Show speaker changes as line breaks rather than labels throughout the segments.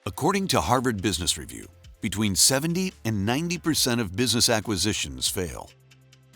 According to Harvard Business Review, between 70 and 90% of business acquisitions fail.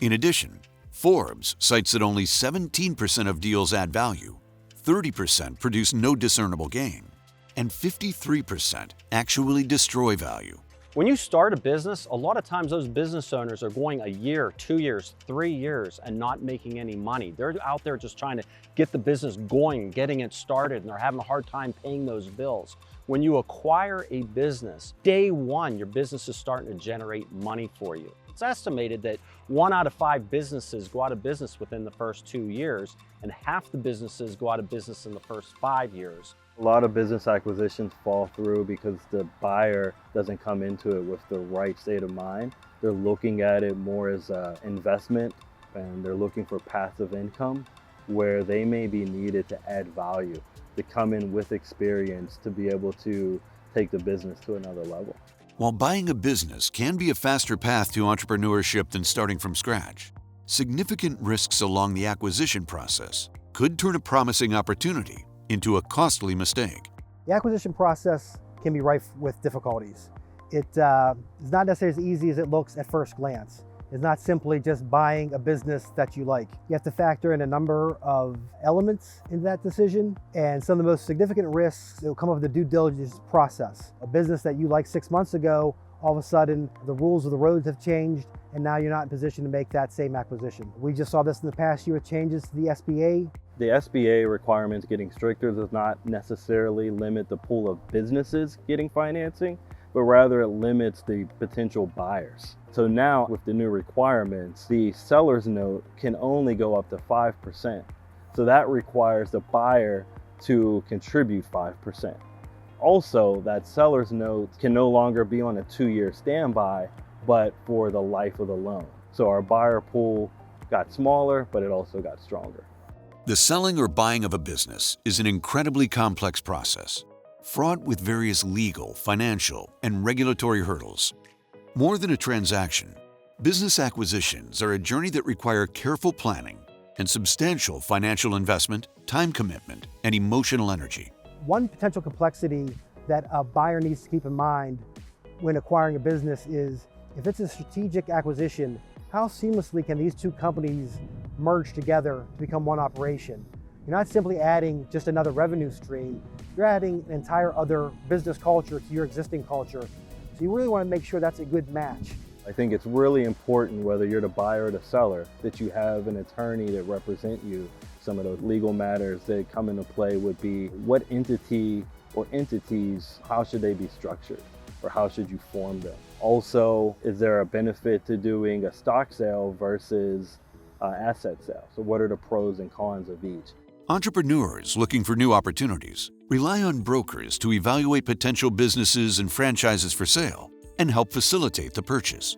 In addition, Forbes cites that only 17% of deals add value, 30% produce no discernible gain, and 53% actually destroy value.
When you start a business, a lot of times those business owners are going a year, 2 years, 3 years and not making any money. They're out there just trying to get the business going, getting it started, and they're having a hard time paying those bills. When you acquire a business, day one, your business is starting to generate money for you. It's estimated that 1 out of 5 businesses go out of business within the first 2 years, and half the businesses go out of business in the first 5 years.
A lot of business acquisitions fall through because the buyer doesn't come into it with the right state of mind. They're looking at it more as an investment, and they're looking for passive income where they may be needed to add value, to come in with experience to be able to take the business to another level.
While buying a business can be a faster path to entrepreneurship than starting from scratch, significant risks along the acquisition process could turn a promising opportunity into a costly mistake.
The acquisition process can be rife with difficulties. It is not necessarily as easy as it looks at first glance. It's not simply just buying a business that you like. You have to factor in a number of elements in that decision, and some of the most significant risks that will come up with the due diligence process. A business that you liked 6 months ago, all of a sudden the rules of the road have changed, and now you're not in position to make that same acquisition. We just saw this in the past year with changes to the SBA.
The SBA requirements getting stricter does not necessarily limit the pool of businesses getting financing, but rather it limits the potential buyers. So now with the new requirements, the seller's note can only go up to 5%. So that requires the buyer to contribute 5%. Also, that seller's note can no longer be on a 2-year standby, but for the life of the loan. So our buyer pool got smaller, but it also got stronger.
The selling or buying of a business is an incredibly complex process, fraught with various legal, financial, and regulatory hurdles. More than a transaction, business acquisitions are a journey that require careful planning and substantial financial investment, time commitment, and emotional energy.
One potential complexity that a buyer needs to keep in mind when acquiring a business is, if it's a strategic acquisition, how seamlessly can these two companies merge together to become one operation? You're not simply adding just another revenue stream, you're adding an entire other business culture to your existing culture. So you really want to make sure that's a good match.
I think it's really important, whether you're the buyer or the seller, that you have an attorney that represent you. Some of those legal matters that come into play would be, what entity or entities, how should they be structured? Or how should you form them? Also, is there a benefit to doing a stock sale versus asset sale? So what are the pros and cons of each?
Entrepreneurs looking for new opportunities rely on brokers to evaluate potential businesses and franchises for sale and help facilitate the purchase.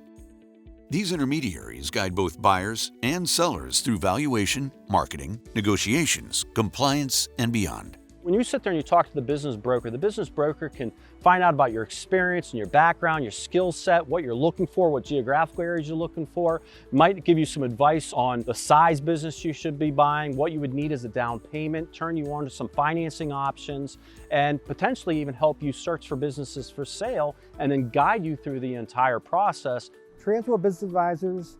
These intermediaries guide both buyers and sellers through valuation, marketing, negotiations, compliance, and beyond.
When you sit there and you talk to the business broker can find out about your experience and your background, your skill set, what you're looking for, what geographical areas you're looking for. Might give you some advice on the size business you should be buying, what you would need as a down payment, turn you on to some financing options, and potentially even help you search for businesses for sale, and then guide you through the entire process.
Transworld Business Advisors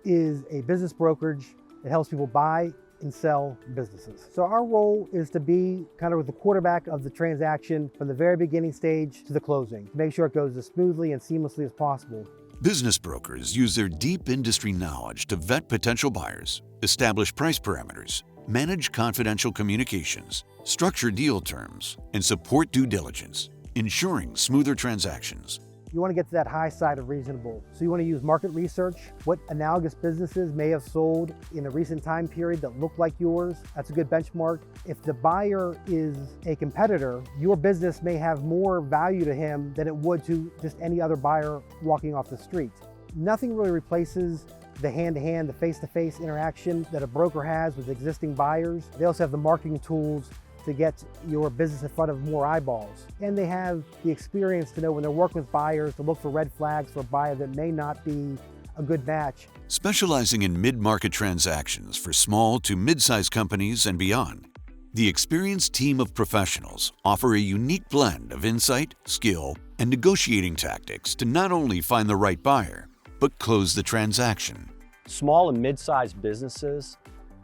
is a business brokerage that helps people buy and sell businesses. So our role is to be kind of the quarterback of the transaction from the very beginning stage to the closing, to make sure it goes as smoothly and seamlessly as possible.
Business brokers use their deep industry knowledge to vet potential buyers, establish price parameters, manage confidential communications, structure deal terms, and support due diligence, ensuring smoother transactions.
You want to get to that high side of reasonable. So you want to use market research, what analogous businesses may have sold in a recent time period that look like yours. That's a good benchmark. If the buyer is a competitor, your business may have more value to him than it would to just any other buyer walking off the street. Nothing really replaces the hand-to-hand, the face-to-face interaction that a broker has with existing buyers. They also have the marketing tools to get your business in front of more eyeballs. And they have the experience to know when they're working with buyers to look for red flags for a buyer that may not be a good match.
Specializing in mid-market transactions for small to mid-sized companies and beyond, The experienced team of professionals offer a unique blend of insight, skill, and negotiating tactics to not only find the right buyer, but close the transaction.
Small and mid-sized businesses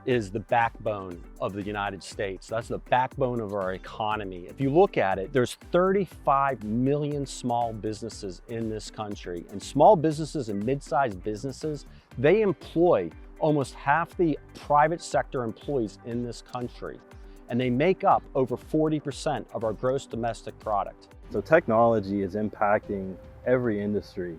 is the backbone of the United States. That's the backbone of our economy. If you look at it, there's 35 million small businesses in this country. And small businesses and mid-sized businesses, they employ almost half the private sector employees in this country. And they make up over 40% of our gross domestic product.
So technology is impacting every industry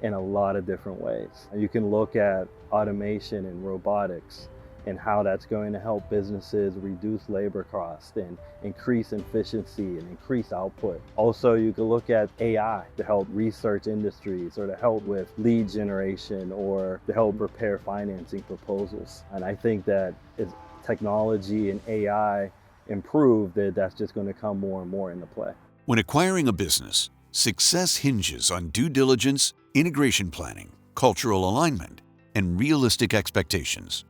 in a lot of different ways. You can look at automation and robotics and how that's going to help businesses reduce labor costs and increase efficiency and increase output. Also, you can look at AI to help research industries or to help with lead generation or to help prepare financing proposals. And I think that as technology and AI improve, that's just going to come more and more into play.
When acquiring a business, success hinges on due diligence, integration planning, cultural alignment, and realistic expectations.